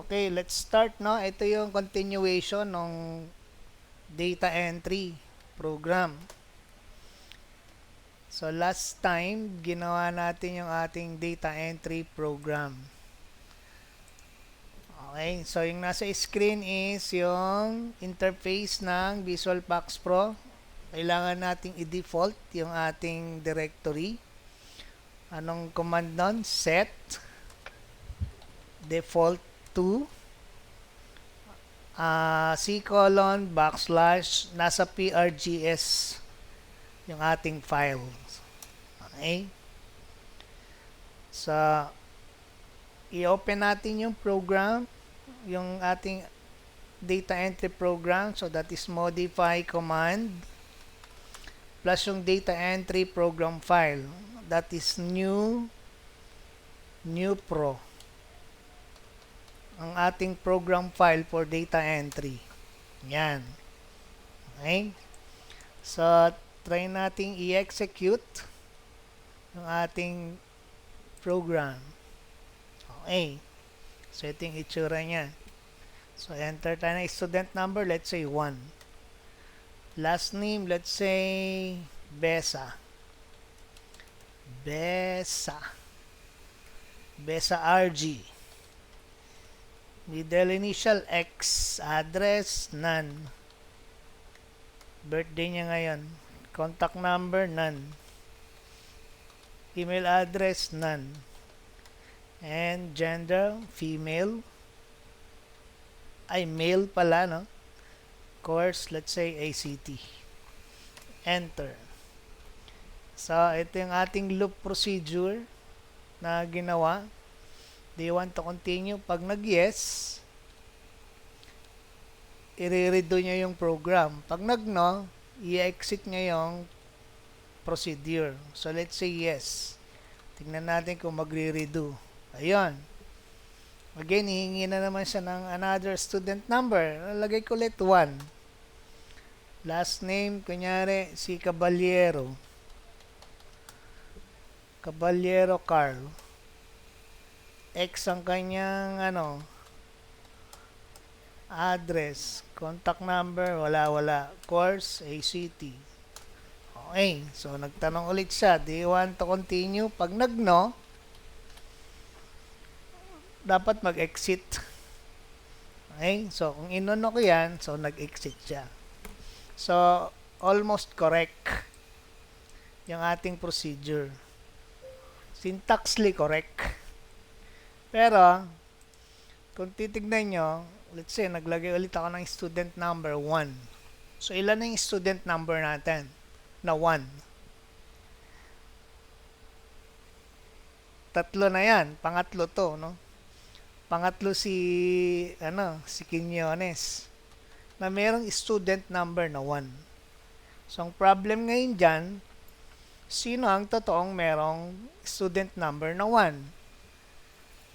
Okay, let's start, no? Ito yung continuation ng data entry program. So, last time, ginawa natin yung ating data entry program. Okay, so yung nasa screen is yung interface ng Visual Pax Pro. Kailangan nating i-default yung ating directory. Anong command nun? Set default to C:\\, nasa PRGS yung ating file. Okay? So, i-open natin yung program, yung ating data entry program. So, that is modify command plus yung data entry program file. That is new pro. Ang ating program file for data entry. Yan. Okay? So, try nating i-execute yung ating program. Okay. So, ito yung itsura niya. So, enter tayo ng student number. Let's say 1. Last name, let's say Besa. Besa RG. Middle initial X. Address, none. Birthday niya ngayon. Contact number, none. Email address, none. And gender, female. Ay, male pala, no? Course, let's say ACT. Enter. So, ito yung ating loop procedure na ginawa. Do you want to continue? Pag nag-yes, i-redo niya yung program. Pag nag-no, i-exit niya yung procedure. So, let's say yes. Tingnan natin kung magre-redo. Ayun. Again, hihingi na naman siya ng another student number. Lagay ko ulit 1. Last name, kunyari, si Caballero. Caballero Carl. X ang kanyang, address. Contact number, wala. Course, ACT. Okay, so nagtanong ulit siya, do you want to continue? Pag nag-no, dapat mag-exit. Okay, so kung inono ko yan, so nag-exit siya. So, almost correct yung ating procedure. Syntaxly correct. Pero, kung titignan nyo, let's say, naglagay ulit ako ng student number 1. So, ilan na yung student number natin? Na 1. Tatlo na yan. Pangatlo to, no? Pangatlo si Quiñones. Na merong student number na 1. So, ang problem ngayon dyan, sino ang totoong merong student number na 1?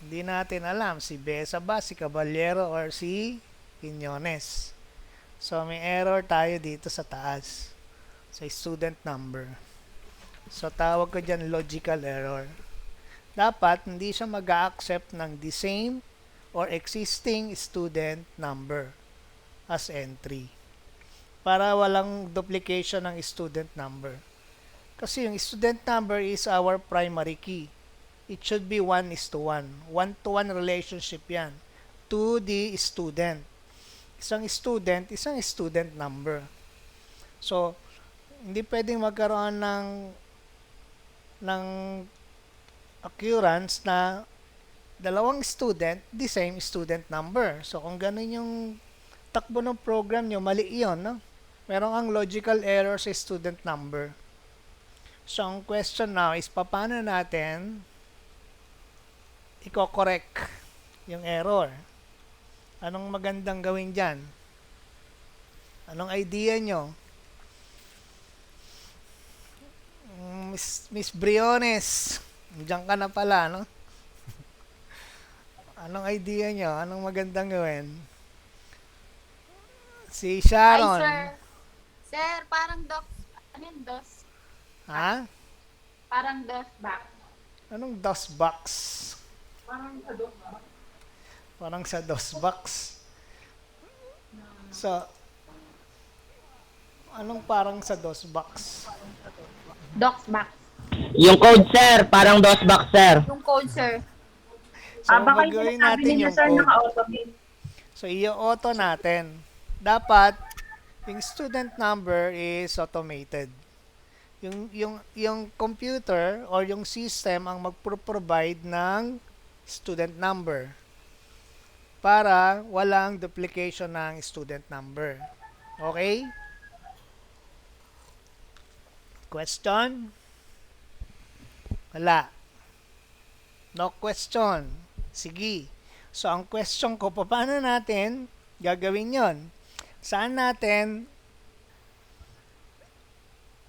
Hindi natin alam, si Besa ba, si Caballero, or si Quiñones. So, may error tayo dito sa taas. Sa student number. So, tawag ko dyan logical error. Dapat, hindi siya mag-accept ng the same or existing student number as entry. Para walang duplication ng student number. Kasi yung student number is our primary key. It should be 1:1. 1-to-1 relationship yan. To the student. Isang student number. So, hindi pwedeng magkaroon ng occurrence na dalawang student, the same student number. So, kung ganun yung takbo ng program nyo, mali yun, no? Meron ang logical error sa student number. So, ang question now is, paano natin i-correct yung error? Anong magandang gawin dyan? Anong idea nyo? Miss Briones, diyan ka na pala, no? Anong idea nyo? Anong magandang gawin? Si Sharon. Hi, sir. Sir, parang dos. Ano yung dos? Ha? Parang dos back. Anong DOS box? Parang dos. Parang sa DOSBox. So, anong parang sa DOSBox? Docsbox. Yung code, sir. Parang DOSBox, sir. Yung code, sir. So, Baka yung gagawin sinasabi natin ninyo, yung sir, code. naka-automate. So, i-auto natin. Dapat, yung student number is automated. Yung computer or yung system ang magpro-provide ng student number para walang duplication ng student number. Okay? Question? Wala. No question. Sige. So, ang question ko, paano natin gagawin yon? Saan natin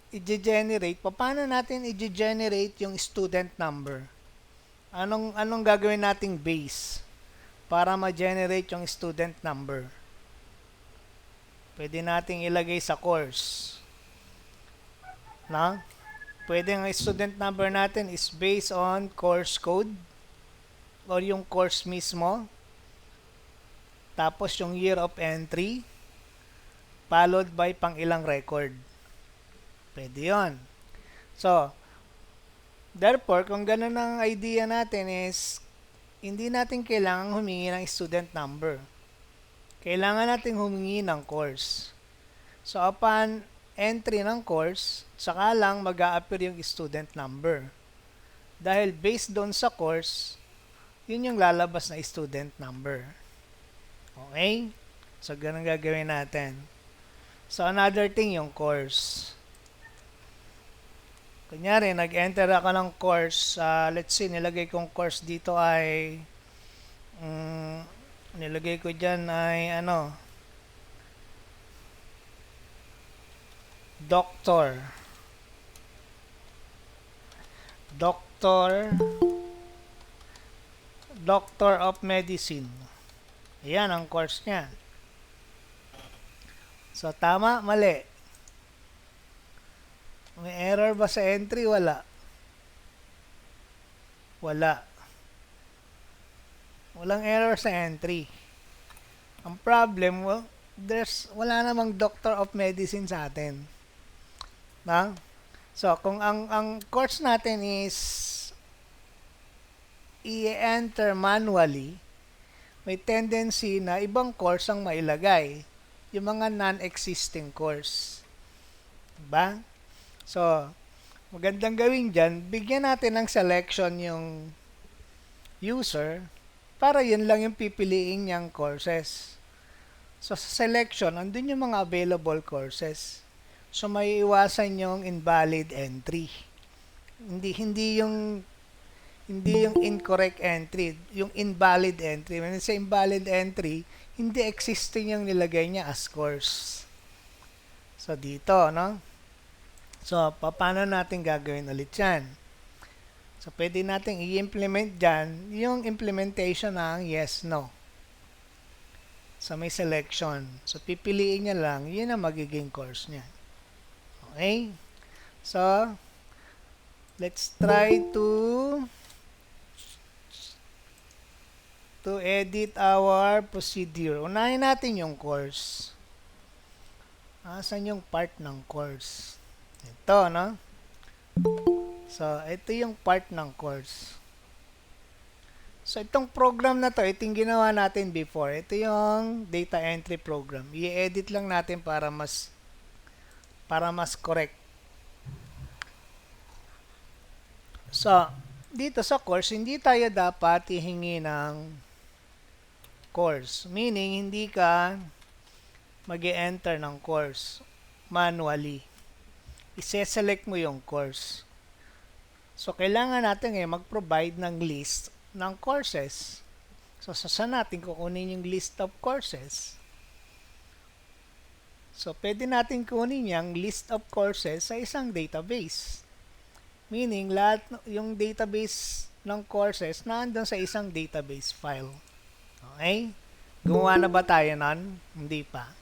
i-generate? Paano natin i-generate yung student number? Anong gagawin nating base para ma-generate yung student number? Pwede nating ilagay sa course. Na? Pwede ang student number natin is based on course code or yung course mismo. Tapos yung year of entry followed by pang ilang record. Pwede yun. So, therefore, kung ganun ang idea natin is hindi natin kailangan humingi ng student number. Kailangan natin humingi ng course. So, upon entry ng course, saka lang mag-a-appear yung student number. Dahil based doon sa course, yun yung lalabas na student number. Okay? So, ganun gagawin natin. So, another thing yung course. Kunyari, nag-enter ako ng course. Let's see, nilagay kong course dito ay nilagay ko dyan ay Doctor of Medicine. Ayan ang course niya. So, tama, mali. May error ba sa entry? Wala. Walang error sa entry. Ang problem, wala namang Doctor of Medicine sa atin. Na? So, kung ang course natin is i-enter manually, may tendency na ibang course ang mailagay. Yung mga non-existing course. Diba? So, magandang gawin dyan, bigyan natin ng selection yung user para yun lang yung pipiliin niyang courses. So, sa selection, andun yung mga available courses. So, may iwasan yung invalid entry. Hindi yung incorrect entry, yung invalid entry. When sa invalid entry, hindi existing yung nilagay niya as course. So, dito, no? So, paano natin gagawin ulit yan? So, pwede natin i-implement dyan yung implementation ng yes, no. So, may selection. So, pipiliin niya lang, yun ang magiging course niya. Okay? So, let's try to edit our procedure. Unahin natin yung course. Asan yung part ng course? Ito, no? So, ito yung part ng course. So, itong program na to, ito yung ginawa natin before. Ito yung data entry program. I-edit lang natin para mas correct. So, dito sa course, hindi tayo dapat ihingi ng course. Meaning, hindi ka mag-e-enter ng course manually. Ise-select mo yung course. So, kailangan natin mag-provide ng list ng courses. So, saan natin kukunin yung list of courses? So, pwede natin kunin yung list of courses sa isang database. Meaning, lahat yung database ng courses nandun sa isang database file. Okay? Gumawa na ba tayo nun? Hindi pa.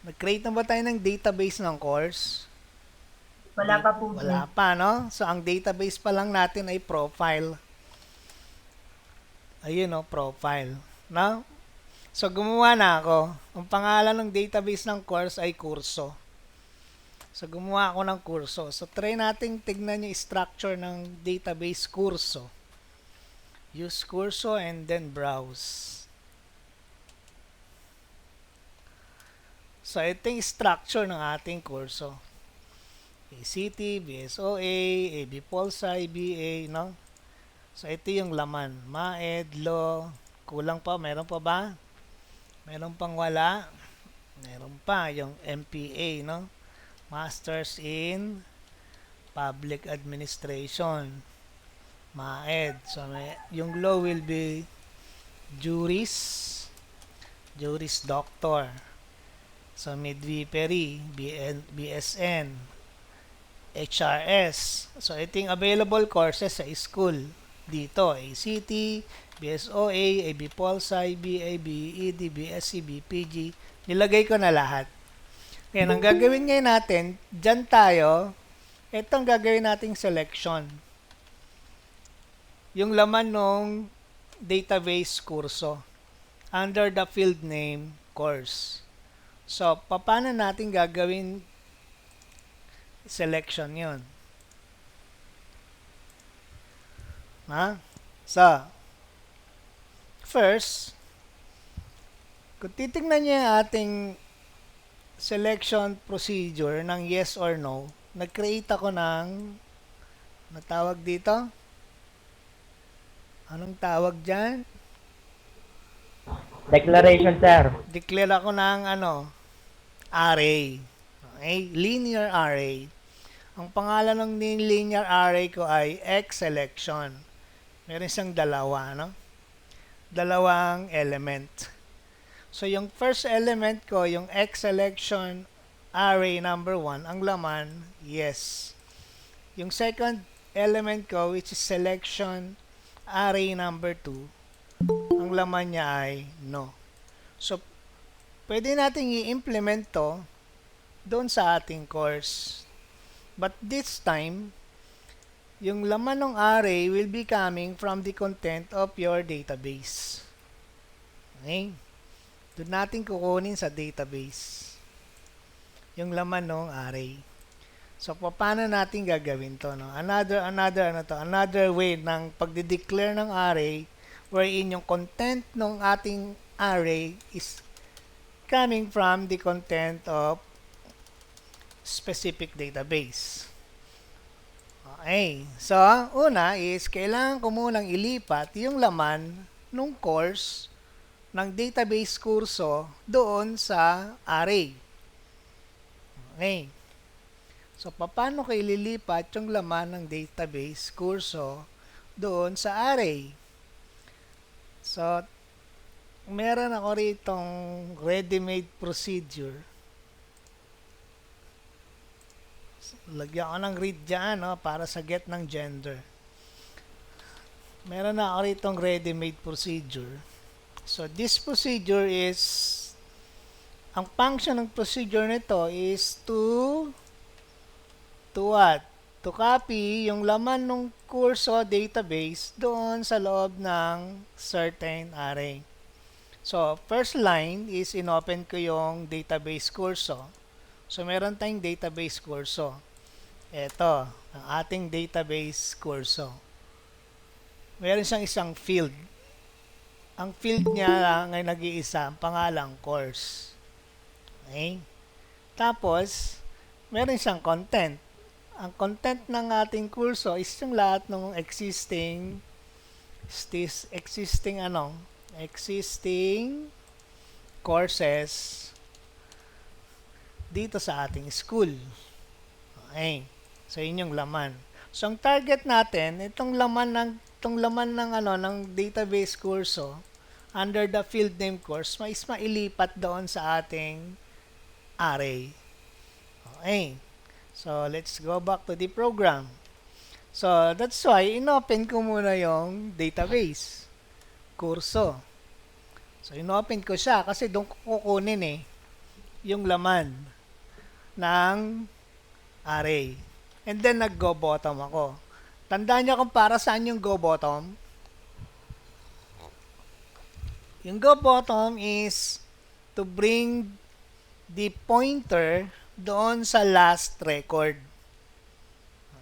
Nag-create na ba tayo ng database ng course? Wala pa po. Wala pa, no? So, ang database pa lang natin ay profile. Ayun o, profile. No? So, gumawa na ako. Ang pangalan ng database ng course ay kurso. So, gumawa ako ng kurso. So, try nating tignan yung structure ng database kurso. Use kurso and then browse. So, ito yung structure ng ating kurso. ACT, BSOA, AB Pulsai, BA, no? So, ito yung laman. MAED, Law, kulang pa, meron pa ba? Meron pang wala. Meron pa yung MPA, no? Masters in Public Administration. MAED. So, yung law will be Juris Doctor. So, midwifery, BSN, HRS. So, ito yung available courses sa school. Dito, ACT, BSOA, AB Pulsai, BA, BED, BSc, BPG. Nilagay ko na lahat. Ngayon, ang gagawin ngayon natin, dyan tayo, itong gagawin nating selection. Yung laman ng database kurso under the field name course. So, paano natin gagawin selection yon? Ha? So, first, kung titignan niyo yung ating selection procedure ng yes or no, nag-create ako ng natawag dito? Anong tawag dyan? Declaration, sir. Declare ako ng array. Okay? Linear array. Ang pangalan ng linear array ko ay X selection. Meron siyang dalawa, no? Dalawang element. So, yung first element ko, yung X selection array number 1, ang laman, yes. Yung second element ko, which is selection array number 2, ang laman niya ay no. So, pwede natin i-implement to doon sa ating course. But this time, yung laman ng array will be coming from the content of your database. Okay? Doon natin kukunin sa database yung laman ng array. So, paano natin gagawin to? No? Another way ng pagde-declare ng array wherein yung content ng ating array is coming from the content of specific database. Okay. So, una is kailangan ko munang ilipat yung laman ng course ng database kurso doon sa array. Okay. So, paano ko ililipat yung laman ng database kurso doon sa array? So, meron ako ritong ready-made procedure. Lagyan ko ng read dyan, no, para sa get ng gender. Meron na ako ritong ready-made procedure. So, this procedure is, ang function ng procedure nito is to what? To copy yung laman ng kurso database doon sa loob ng certain array. So, first line is inopen ko yung database kurso. So, meron tayong database kurso. Ito, ang ating database kurso. Meron siyang isang field. Ang field niya lang ay nag-iisa, ang pangalang course. Okay? Tapos, meron siyang content. Ang content ng ating kurso is yung lahat ng existing courses dito sa ating school. Okay. So, yun yung laman. So, ang target natin, itong laman ng database kurso under the field name course, mailipat doon sa ating array. Okay. So, let's go back to the program. So, that's why inopen ko muna yung database kurso. So, inopen ko siya kasi doon ko kukunin yung laman ng array. And then, nag-go bottom ako. Tandaan niyo kung para saan yung go bottom? Yung go bottom is to bring the pointer doon sa last record.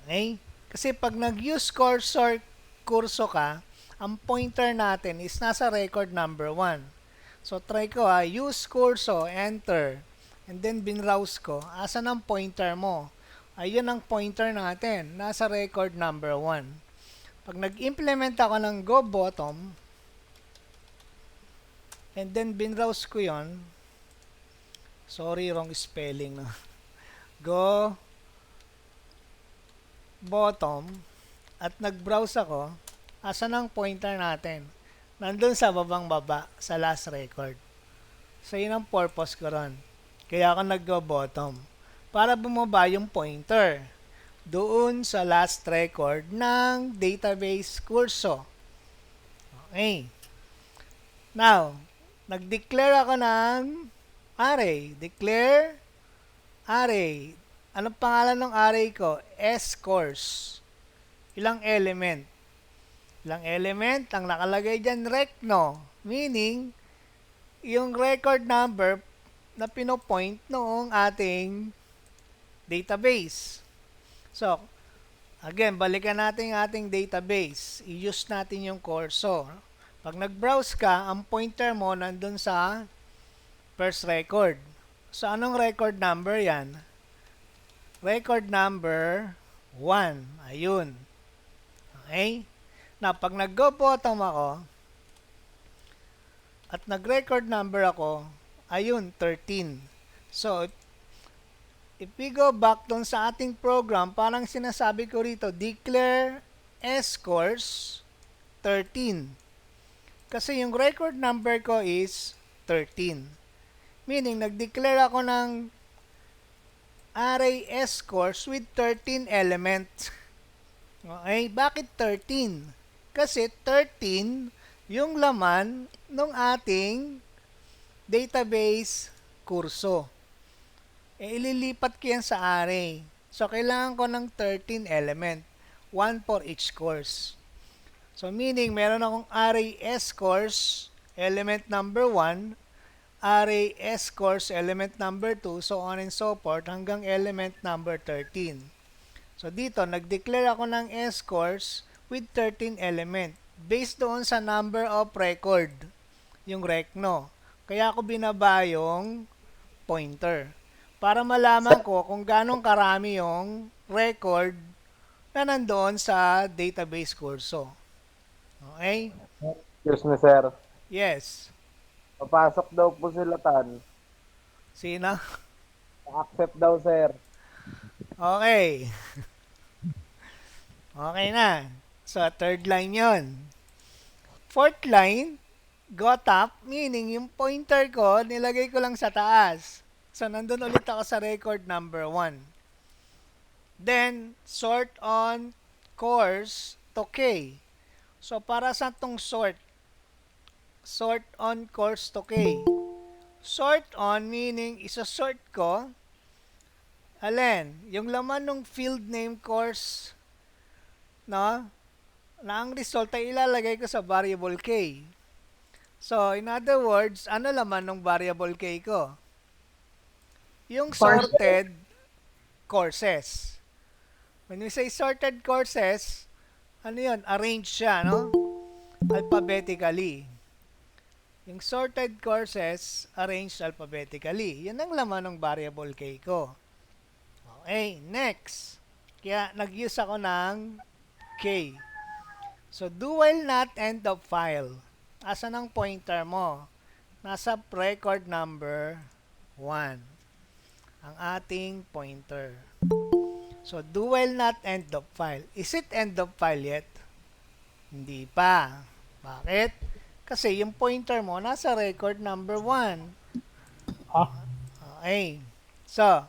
Okay? Kasi pag nag-use cursor kurso ka, ang pointer natin is nasa record number 1. So, try ko use cursor, enter, and then binrowse ko. Asan ang pointer mo? Ayun ang pointer natin, nasa record number 1. Pag nag-implement ako ng go bottom, and then binrowse ko yon. Sorry, wrong spelling. No? Go bottom, at nag-browse ako, asan ang pointer natin? Nandun sa babang baba, sa last record. So, yun ang purpose ko ron. Kaya ako nag-go bottom. Para bumaba yung pointer doon sa last record ng database kurso. Okay. Now, nag-declare ako ng array. Declare array. Anong pangalan ng array ko? S-course. Ilang element? Ilang element? Ang nakalagay dyan, recno. Meaning, yung record number na pinopoint noong ating database. So, again, balikan natin yung ating database. I-use natin yung kurso. Pag nag-browse ka, ang pointer mo nandun sa first record. So, anong record number yan? Record number 1. Ayun. Okay? Na pag nag-go bottom ako, at nag-record number ako, ayun, 13. So, if we go back dun sa ating program, parang sinasabi ko rito, declare S-course 13. Kasi yung record number ko is 13. Meaning, nag-declare ako ng array S-course with 13 elements. Okay, bakit 13? Kasi 13 yung laman ng ating database kurso. Ililipat ko yan sa array. So, kailangan ko ng 13 element. 1 for each course. So, meaning, meron akong array S-course, element number 1, array S-course, element number 2, so on and so forth, hanggang element number 13. So, dito, nag-declare ako ng S-course with 13 element based doon sa number of record, yung recno. Kaya ako binaba yung pointer para malaman ko kung ganong karami yung record na nandoon sa database kurso. Okay? Excuse me, sir. Yes. Papasok daw po sila, Tan. Sino? Accept daw, sir. Okay. Okay na. So, third line yon. Fourth line, go top, meaning yung pointer ko, nilagay ko lang sa taas. So, nandun ulit ako sa record number 1. Then, sort on course to K. So, para sa tong sort? Sort on course to K. Sort on, meaning, isa-sort ko, alin, yung laman ng field name course, no? Na ang result ay ilalagay ko sa variable K. So, in other words, ano laman ng variable K ko? Yung sorted courses. When we say sorted courses, ano yun? Arrange siya, no? Alphabetically. Yung sorted courses, arranged alphabetically. Yan ang laman ng variable K ko. Okay, next. Kaya, nag-use ako ng K. So, do while not end of file. Asan ang pointer mo? Nasa record number 1. Ang ating pointer. So, do while not end of file. Is it end of file yet? Hindi pa. Bakit? Kasi yung pointer mo nasa record number 1. Okay. So,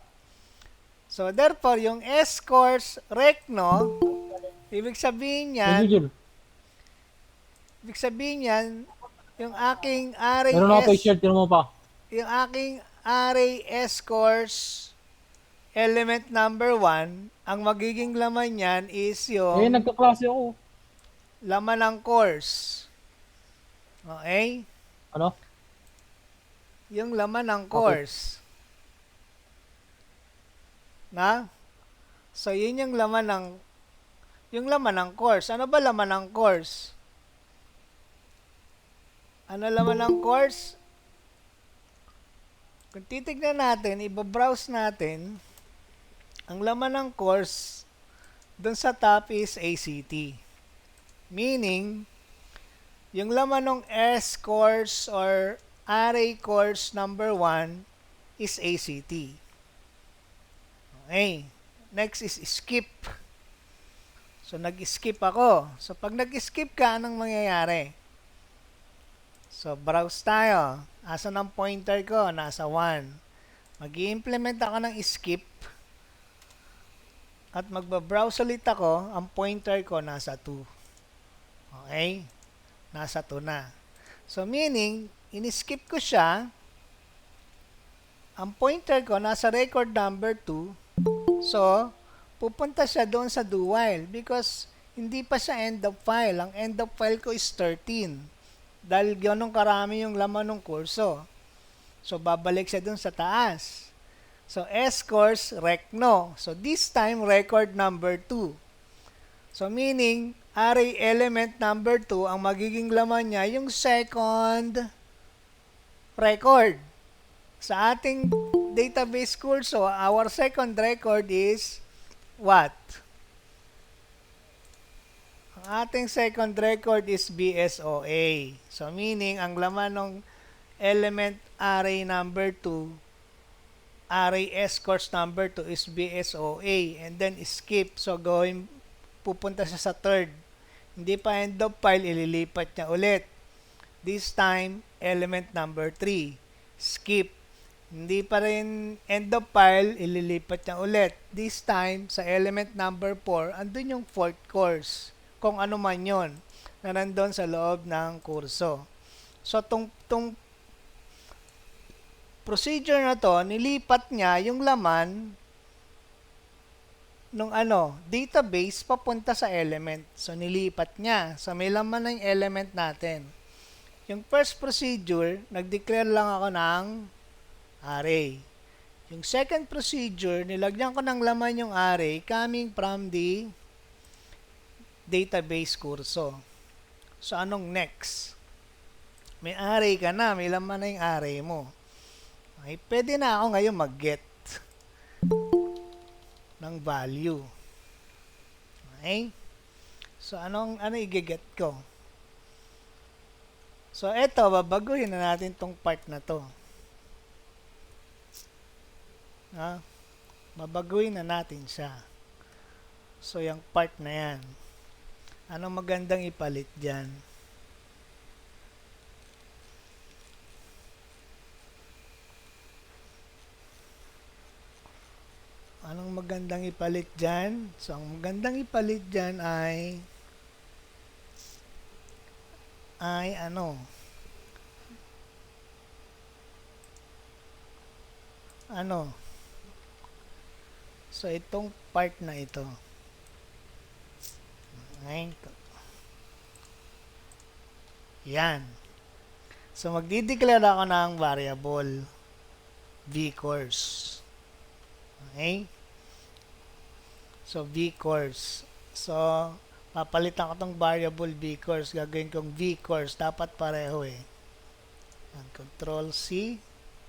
therefore, yung S-course recno, ibig sabihin yan, yung aking array yung aking array S-course element number 1, ang magiging laman yan is yung nagkaklase ako. laman ng course. Okay? Ano? Yung laman ng Okay. course. Na? So, yun yung laman ng course. Ano ba laman ng course? Ano laman ng course? Kung titignan natin, ibabrowse natin, ang laman ng course dun sa top is ACT. Meaning, yung laman ng S course or array course number 1 is ACT. Okay. Next is skip. So, nag-skip ako. So, pag nag-skip ka, anong mangyayari? So, browse tayo. Asan ang pointer ko? Nasa 1. Mag-i-implement ako ng skip. At magbabrowse ulit ako. Ang pointer ko nasa 2. Okay? Nasa 2 na. So, meaning, in-skip ko siya. Ang pointer ko nasa record number 2. So, pupunta siya doon sa do while because hindi pa siya end of file. Ang end of file ko is 13. Dahil ganun karami yung laman ng kurso. So, babalik siya doon sa taas. So, S course, rec no. So, this time, record number 2. So, meaning, array element number 2, ang magiging laman niya, yung second record. Sa ating database kurso, our second record is what? Ang ating second record is BSOA. So, meaning, ang laman ng element array number 2, array S course number 2 is BSOA. And then, skip. So, pupunta siya sa third. Hindi pa end of file, ililipat niya ulit. This time, element number 3. Skip. Hindi pa rin end of file, ililipat niya ulit. This time, sa element number 4, andun yung fourth course. Kung ano man yun, na nandun sa loob ng kurso. So, tong procedure na to, nilipat niya yung laman nung database papunta sa element. So, nilipat niya. So, may laman ng element natin. Yung first procedure, nag-declare lang ako ng array. Yung second procedure, nilagyan ko ng laman yung array coming from the database kurso. So, anong next? May array ka na, may laman na yung array mo. Okay, pwede na ako ngayon mag-get ng value. Okay? So, ano i-get ko? So, eto, babaguhin na natin tong part na to. Babaguhin na natin siya. So, yung part na yan. Anong magandang ipalit dyan? Anong magandang ipalit dyan? So, ang magandang ipalit dyan ay ano? So, itong part na ito. Okay. Yan. So, magdideclare ako ng variable vCourse. Okay? So, vCourse. So, papalitan ko tong variable vCourse. Gagawin kong vCourse. Dapat pareho eh. Control-C.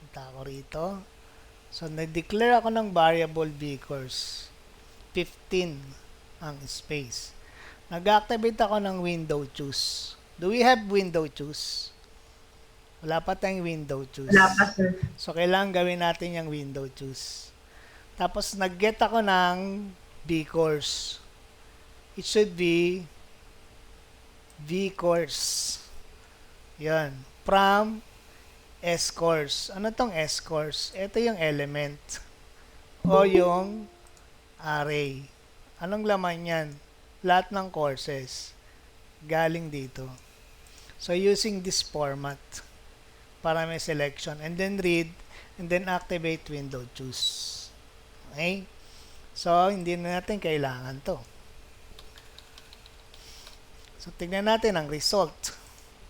Punta ako rito. So, nag-declare ako ng variable vCourse. 15 ang space. Nag-activate ako ng window choose. Do we have window choose? Wala pa tayong window choose. Wala pa, sir. So, kailangan gawin natin yung window choose. Tapos, nag-get ako ng vCourse. It should be vCourse. Yan. From S-course. Ano tong S-course? Ito yung element. O yung array. Anong laman yan? Lahat ng courses. Galing dito. So, using this format para may selection. And then read. And then activate window choose. Okay? So, hindi na natin kailangan to. So, tignan natin ang result.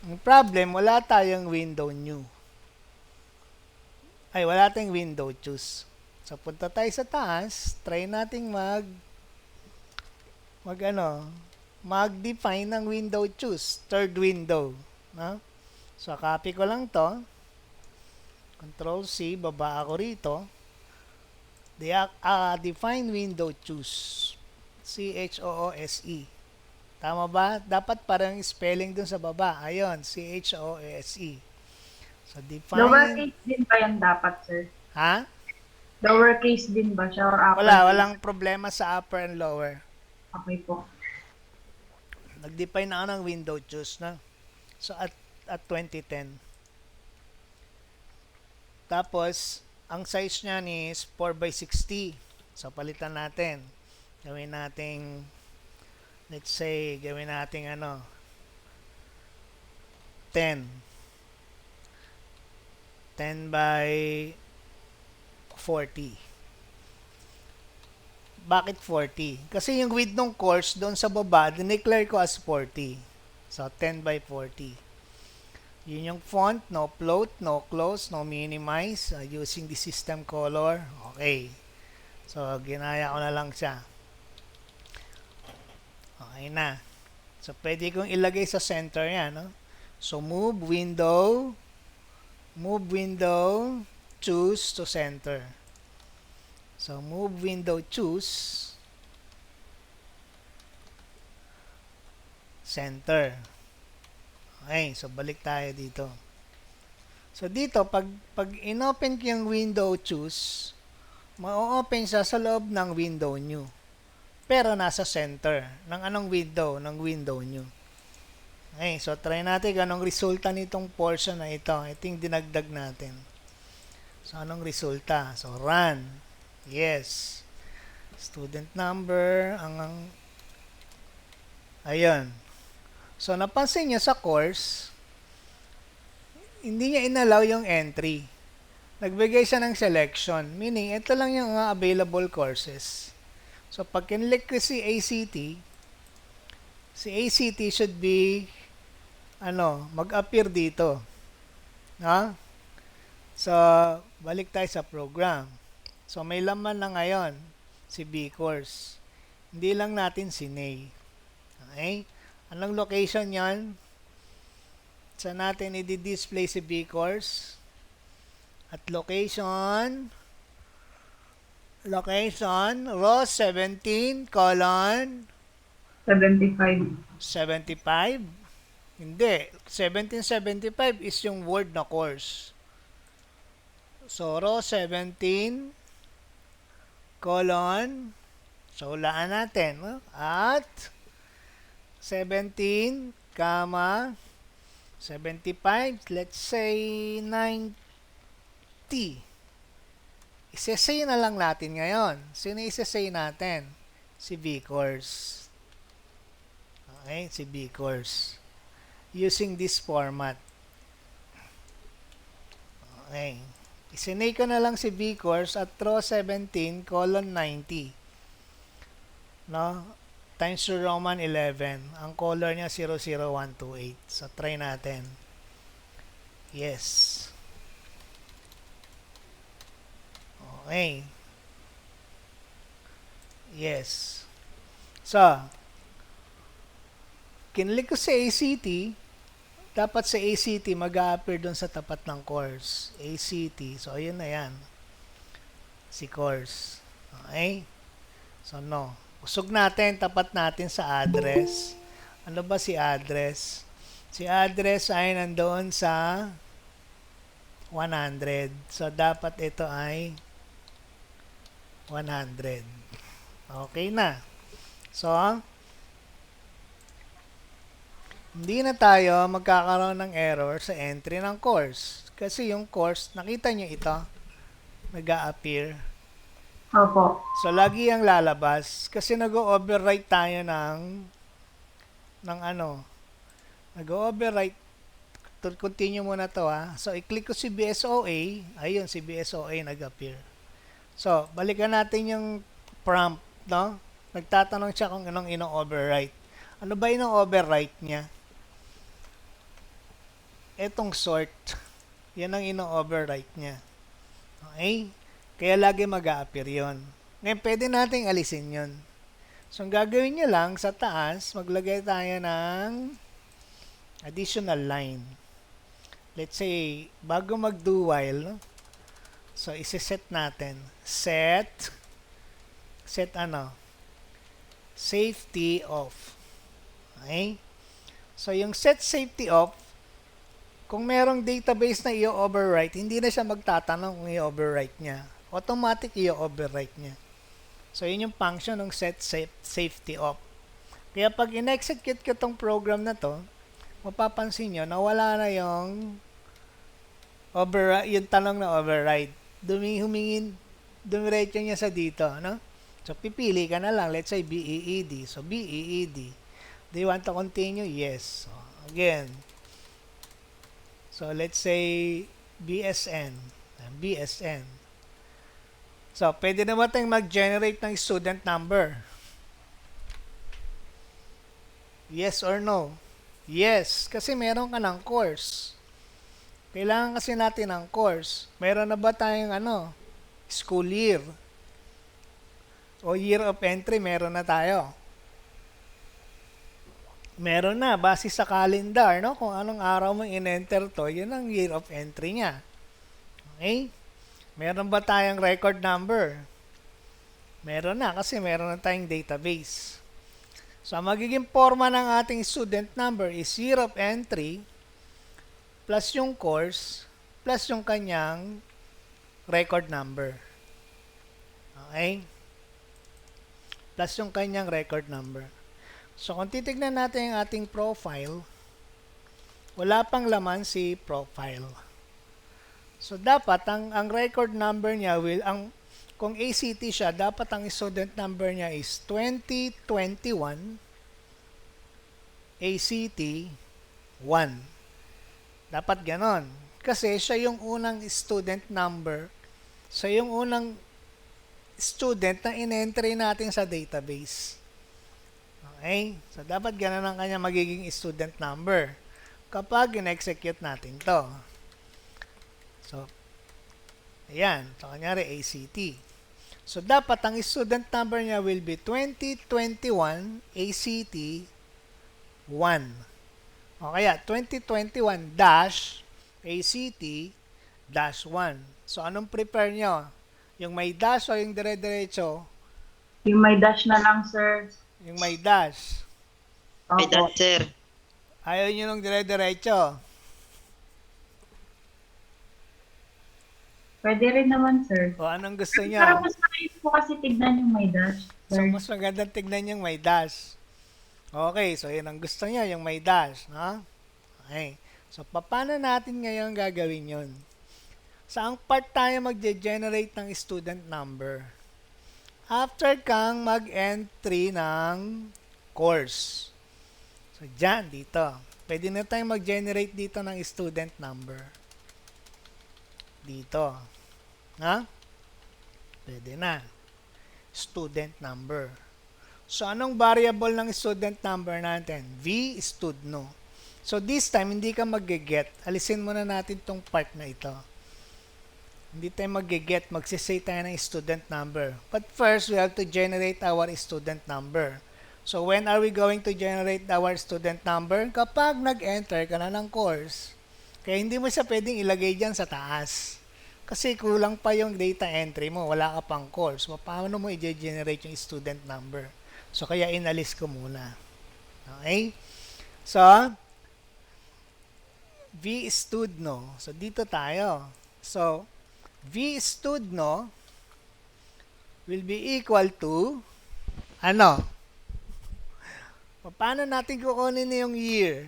Ang problem, wala tayong window new. Ay, wala tayong window choose. So, punta tayo sa taas. Try nating mag-define ng window choose. Third window. No? So, copy ko lang to. Control C, baba ako rito. Define window choose. C-H-O-O-S-E. Tama ba? Dapat parang spelling dun sa baba. Ayun, C-H-O-O-S-E. So, define... Lowercase din ba yan dapat, sir? Ha? Lowercase din ba siya or uppercase? Walang problema sa upper and lower. Okay po. Nag-define na ako ng window choose na. So, at 2010. Tapos, ang size niya is 4x60. So, palitan natin. Gawin nating, let's say, 10. 10 by 40. Bakit 40? Kasi yung width ng course doon sa baba, dineclare ko as 40. So, 10 by 40. Yun yung font, no float, no close, no minimize, using the system color. Okay. So, ginaya ko na lang siya. Okay na. So, pwede kong ilagay sa center yan. No? So, move window, choose to center. So, move window, choose, center. Okay, so balik tayo dito. So, dito, pag in-open ko yung window choose, ma-open siya sa loob ng window new. Pero nasa center ng anong window? Ng window new. Okay, so try natin anong resulta nitong portion na ito. Ito yung dinagdag natin. So, anong resulta? So, run. Yes. Student number. Ayun. So, napansin niyo sa course, hindi niya inallow yung entry. Nagbigay siya ng selection. Meaning, ito lang yung mga available courses. So, pag kinlik ko si ACT should be, mag-appear dito. Ha? So, balik tayo sa program. So, may laman na ngayon, si B course. Hindi lang natin si Nay. Okay? Anong location yan? Saan natin i-display si B course? At location, row 17, colon, 75. 75? Hindi. 1775 is yung word na course. So, row 17, colon, so, hulaan natin. No? At 17, 75, let's say 90. Isesay na lang natin ngayon. Sino isesay natin? Si B course. Okay, si B course. Using this format. Okay. Isinay ko na lang si B course at row 17, colon 90. No? Times to Roman 11. Ang color niya 00128. So, try natin. Yes. Okay. Yes. So, kinlik ko sa ACT. Dapat sa ACT mag-a-appear dun sa tapat ng course. ACT. So, ayun na yan. Si course. Okay? So, no. Usog natin, tapat natin sa address. Ano ba si address? Si address ay nandoon sa 100. So, dapat ito ay 100. Okay na. So, hindi na tayo magkakaroon ng error sa entry ng course. Kasi yung course, nakita nyo ito, nag-a-appear. Opo. So, lagi ang lalabas. Kasi nag-overwrite tayo ng nag-overwrite. Continue muna to ha. So, i-click ko si BSOA. Ayun, si BSOA nag-appear. So, balikan natin yung prompt, no? Nagtatanong siya kung anong ino-overwrite. Ano ba ino-overwrite niya? etong sort, yan ang ino-overwrite niya. Okay? Kaya lagi mag-a-appear yun. Ngayon, pwede nating alisin yun. So, ang gagawin nyo lang, sa taas, maglagay tayo ng additional line. Let's say, bago mag-do while, so, isi-set natin. Set safety off. Okay? So, yung set safety off, kung merong database na i-overwrite, hindi na siya magtatanong kung i-overwrite niya. Automatic i-overwrite niya. So, yun yung function ng set safety off. Kaya pag in-execute ko tong program na to, mapapansin nyo na wala na yung yung tanong na override. Dumiretso niya sa dito, no? So, pipili ka na lang. Let's say, BEED. So, BEED. Do you want to continue? Yes. So, again. So, let's say, BSN. BSN. So, pwede naman tayong mag-generate ng student number. Yes or no? Yes. Kasi meron ka ng course. Kailangan kasi natin ng course. Meron na ba tayong school year? O year of entry, meron na tayo. Meron na, base sa calendar, no? Kung anong araw mo in-enter to, yun ang year of entry niya. Okay? Meron ba tayong record number? Meron na, kasi meron na tayong database. So, ang magiging forma ng ating student number is year of entry plus yung course plus yung kanyang record number. Okay? Plus yung kanyang record number. So, kung titignan natin yung ating profile, wala pang laman si profile. So, dapat, ang record number niya kung ACT siya, dapat ang student number niya is 2021 ACT 1. Dapat ganon. Kasi siya yung unang student number. Siya yung unang student na in-entry natin sa database. Okay? So, dapat ganun ang kanya magiging student number kapag in-execute natin to. So, ayan. So, kanyari, ACT. So, dapat ang student number niya will be 2021 ACT 1. O kaya, 2021 ACT 1. So, anong prepare nyo? Yung may dash o yung dire-diretso? Yung may dash na lang, sir. Yung may dash. May Opo. dad, sir. Ayaw nyo nung dire-diretso. Pwede rin naman, sir. O anong gusto nyo? Pero mas maayos po kasi tignan yung may dash, So, sir. mas magandang tignan yung may dash. Okay, so yun ang gusto niya, yung may dash. No? Okay. So, paano natin ngayon gagawin yun? Saang part tayo mag-generate ng student number? After kang mag-entry ng course. So, dyan, dito. Pwede na tayong mag-generate dito ng student number. Dito. Ha? Pwede na. Student number. So, anong variable ng student number natin? V studno. So, this time, hindi ka mag-get. Alisin muna natin tong part na ito. Hindi tayo mag-get. Magsisay tayo ng student number. But first, we have to generate our student number. So, when are we going to generate our student number? Kapag nag-enter ka na ng course. Kaya hindi mo siya pwedeng ilagay dyan sa taas. Kasi kulang pa yung data entry mo. Wala ka pang course. Paano mo i-generate yung student number? So, kaya inalis ko muna. Okay? So, V studno. So, dito tayo. So, V studno will be equal to ano? Paano natin kukunin yung year?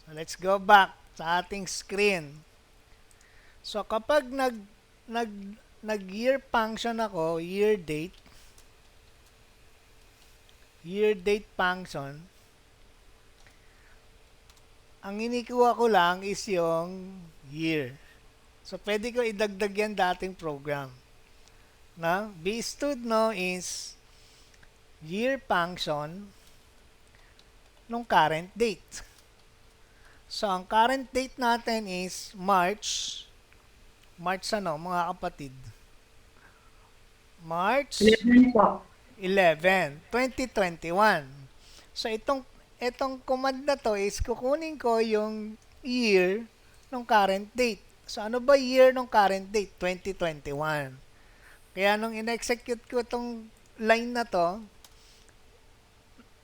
So, let's go back sa ating screen. So, kapag nag-year function ako, year date function, ang inikuha ko lang is yung year. So, pwede ko idagdag yan dating program. Na? VStudno is year function nung current date. So, ang current date natin is March. March ano, mga kapatid? March 11 po. 11, 2021. So, itong command na to is kukunin ko yung year ng current date. So, ano ba year ng current date? 2021. Kaya nung in-execute ko itong line na to,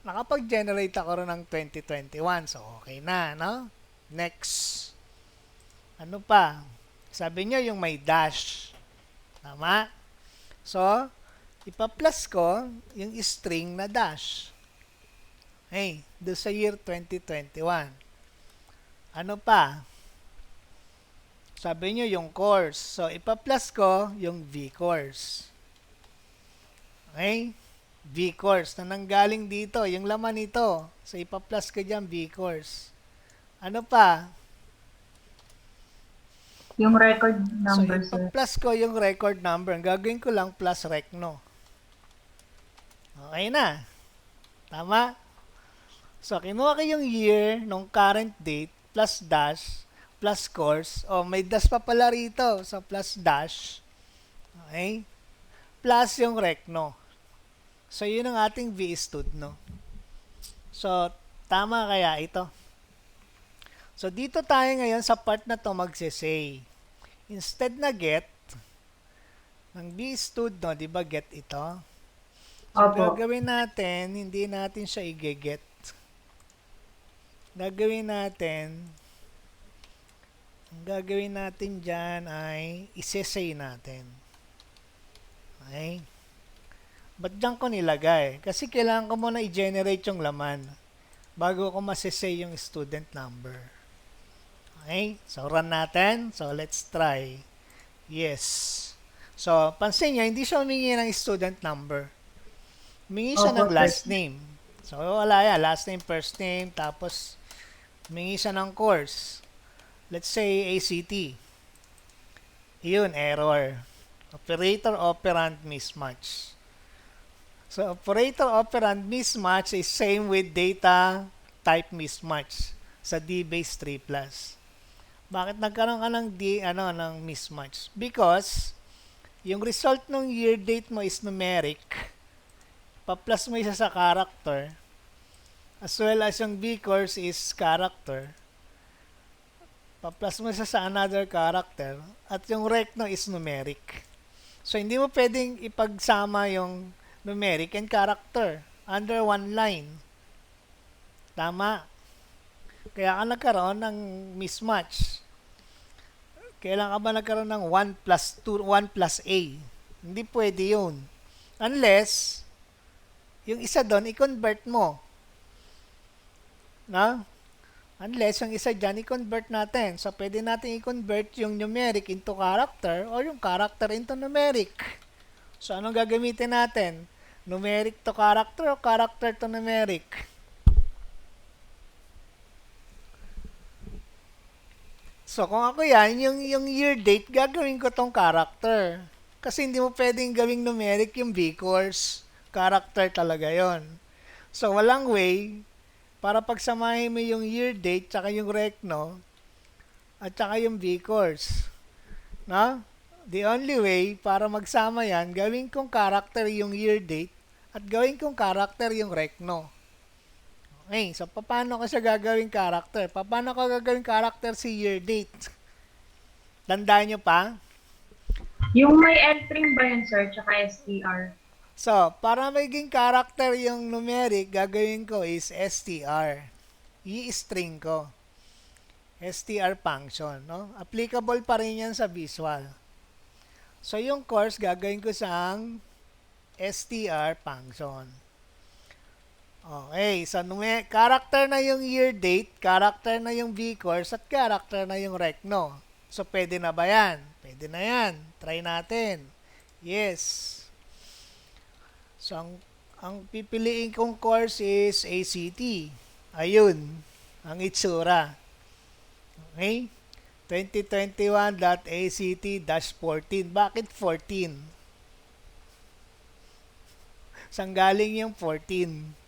nakapag-generate ako rin ng 2021. So, okay na, no? Next. Ano pa? Sabi niya yung may dash. Tama? So, ipa-plus ko yung string na dash. Hey, do sa year 2021. Ano pa? Sabi niyo yung course. So, ipa-plus ko yung V course. Okay? V course na nanggaling dito, yung laman nito. So, ipa-plus ko dyan V course. Ano pa? Yung record number, So, sir. ipa-plus ko yung record number. Ang gagawin ko lang plus rec, no? Okay na. Tama? So, kinuha ko yung year nung current date plus dash plus course. Oh, may dash pa pala rito. So, plus dash. Okay? Plus yung rec, no? So, yun ang ating VStud, no? So, tama kaya ito? So, dito tayo ngayon sa part na to magse-say. Instead na get, ng VStud, no? Di ba get ito? So, Opo. gagawin natin, hindi natin siya i-get. Gagawin natin, ang gagawin natin dyan ay ise-say natin. Okay? Ba't dyan ko nilagay? Kasi kailangan ko muna i-generate yung laman bago ko masisay yung student number. Okay? So, run natin. So, let's try. Yes. So, pansin nyo, hindi siya humingi ng student number. Humingi siya ng Opo, last sir. name. So, wala yan. Last name, first name, tapos humingi siya ng course. Let's say ACT. Yun, error. Operator-operand mismatch. So, operator-operand mismatch is same with data type mismatch sa DBase 3+. Bakit nagkaroon ka ng ng mismatch? Because yung result ng year date mo is numeric. Pa-plus mo isa sa character. As well as yung B course is character. Pa-plus mo isa sa another character. At yung rec no is numeric. So, hindi mo pwedeng ipagsama yung numeric and character under one line. Tama. Kaya ka nagkaroon ng mismatch. Kailan ka ba nagkaroon ng 1 plus 2, 1 plus A? Hindi pwede yun. Unless, yung isa doon, i-convert mo. Na? Unless, yung isa dyan, i-convert natin. So, pwede natin i-convert yung numeric into character or yung character into numeric. So, anong gagamitin natin? Numeric to character o character to numeric? So, kung ako yan, yung year date, gagawin ko tong character. Kasi hindi mo pwedeng gawing numeric yung B course. Character talaga yon. So, walang way para pagsamahin mo yung year date tsaka yung recno at tsaka yung B course. No? The only way para magsama yan, gawin kong character yung year date at gawin kong character yung recno. Okay, so paano ko siya gagawin character? Paano ko gagawin character si year date? Tandaan nyo pa? Yung may entering ba yun, sir, tsaka STR? So, para maging character yung numeric, gagawin ko is str. I-string ko. str function, no? Applicable pa rin yan sa visual. So, yung course, gagawin ko sang str function. Okay, so character na yung year date, character na yung V course, at character na yung recno. So, pwede na ba yan? Pwede na yan. Try natin. Yes. So, ang pipiliin kong course is ACT. Ayun, ang itsura. Okay? 2021.act-14. Bakit 14? Saan galing yung 14?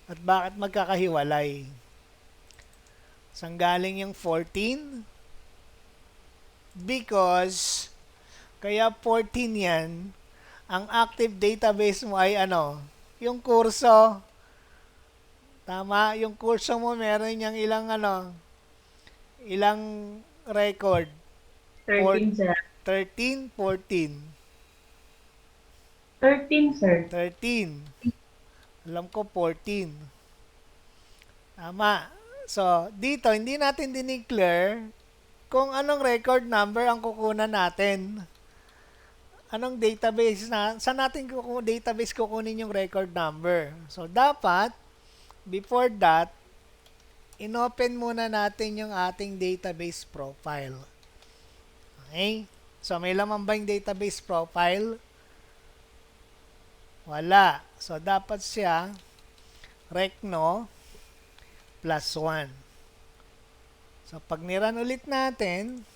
At bakit magkakahiwalay? Saan galing yung 14? Because, kaya 14 yan, ang active database mo ay ano? Yung kurso. Tama? Yung kurso mo meron niyang ilang ano? Ilang record? 13, sir. 13, 14. 13, sir. 13. Alam ko 14. Tama. So, dito, hindi natin dineclare kung anong record number ang kukunan natin. Anong database na, saan natin database kukunin yung record number. So, dapat, before that, inopen muna natin yung ating database profile. Okay? So, may laman ba yung database profile? Wala. So, dapat siya recno plus 1. So, pag niran ulit natin,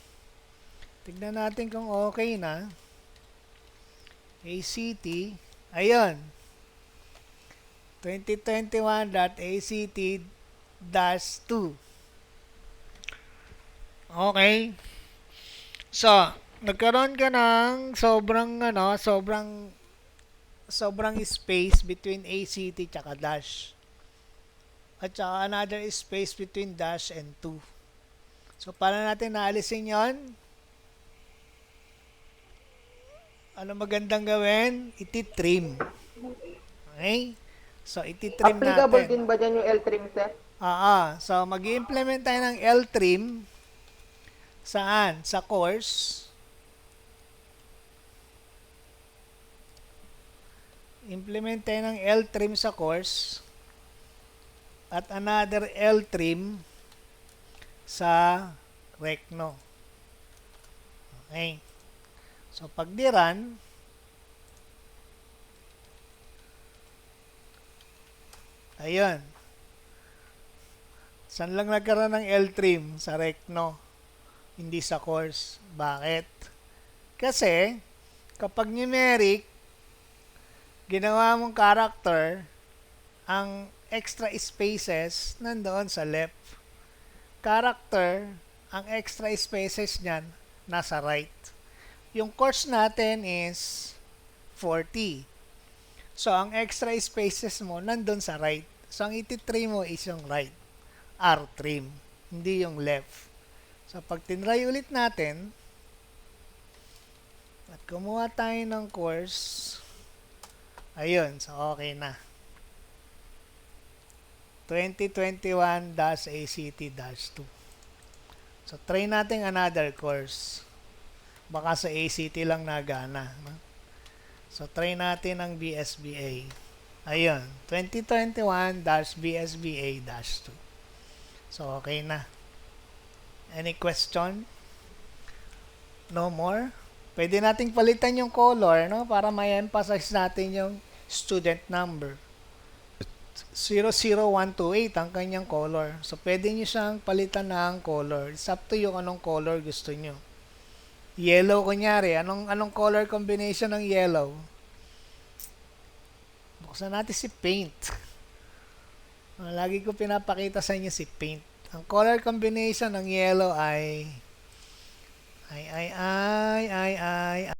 tignan natin kung okay na. ACT, ayun. 2021.act-2. Okay. So, nagkaroon ka ng sobrang space between ACT tsaka dash. At saka another space between dash and 2. So, paano natin naalisin yon? Ano magandang gawin? Iti-trim. Okay? So, iti-trim Applicable natin. din ba dyan yung L-trim, sir? So, mag-i-implement tayo ng L-trim. Saan? Sa course. Implement tayo ng L-trim sa course. At another L-trim sa recno. Okay. So, pag di-run, ayun. Saan lang nagkaroon ng L-trim? Sa recno. Hindi sa course. Bakit? Kasi, kapag numeric, ginawa mong character, ang extra spaces nandoon sa left. Character, ang extra spaces niyan, nasa right. Yung course natin is 40. So, ang extra spaces mo nandun sa right. So, ang iti-trim mo is yung right. R-trim. Hindi yung left. So, pag tinry ulit natin, at kumuha tayo ng course, ayun. So, okay na. 2021-ACT-2. So, try natin another course. Baka sa ACT lang nagana. No? So, try natin ang BSBA. Ayun, 2021-BSBA-2. So, okay na. Any question? No more? Pwede nating palitan yung color, no? Para ma-emphasize natin yung student number. 00128 ang kanyang color. So, pwede nyo siyang palitan ng color. It's up to you anong color gusto nyo. Yellow, kunyari. Anong color combination ng yellow? Buksan natin si paint. Lagi ko pinapakita sa inyo si paint. Ang color combination ng yellow ay